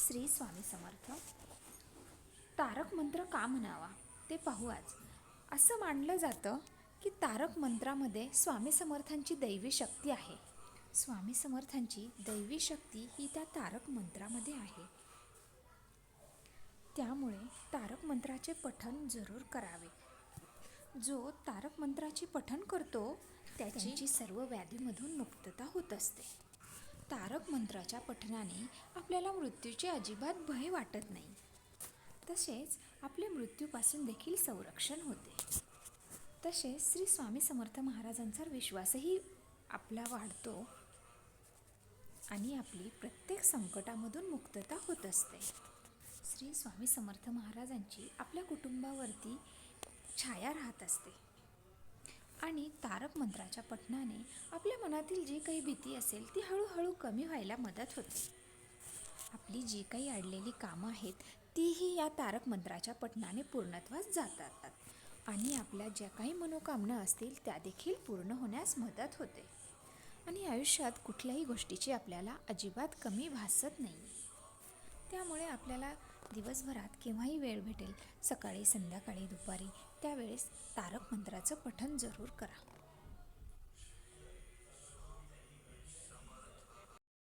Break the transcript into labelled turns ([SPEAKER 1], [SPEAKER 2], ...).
[SPEAKER 1] श्री स्वामी समर्थ. तारक मंत्र का म्हणावा ते पाहू आज. असं मानलं जातं की तारक मंत्रामध्ये स्वामी समर्थांची दैवी शक्ती आहे. स्वामी समर्थांची दैवी शक्ती ही त्या तारक मंत्रामध्ये आहे. त्यामुळे तारक मंत्राचे पठण जरूर करावे. जो तारक मंत्राचे पठण करतो त्याची सर्व व्याधीमधून मुक्तता होत असते. तारक मंत्राच्या पठणाने आपल्याला मृत्यूचे अजिबात भय वाटत नाही. तसेच आपल्या मृत्यूपासून देखील संरक्षण होते. तसेच श्री स्वामी समर्थ महाराजांचा विश्वासही आपला वाढतो आणि आपली प्रत्येक संकटामधून मुक्तता होत असते. श्री स्वामी समर्थ महाराजांची आपल्या कुटुंबावरती छाया राहत असते आणि तारक मंत्राच्या पठणाने आपल्या मनातील जी काही भीती असेल ती हळूहळू कमी व्हायला मदत होते. आपली जी काही अडलेली कामं आहेत तीही या तारक मंत्राच्या पठणाने पूर्णत्वास जातात आणि आपल्या ज्या काही मनोकामना असतील त्या देखील पूर्ण होण्यास मदत होते आणि आयुष्यात कुठल्याही गोष्टीची आपल्याला अजिबात कमी भासत नाही. त्यामुळे आपल्याला दिवसभरात केव्हाही वेळ भेटेल, सकाळी, संध्याकाळी, दुपारी, त्यावेळेस तारक मंत्राचं पठण जरूर करा.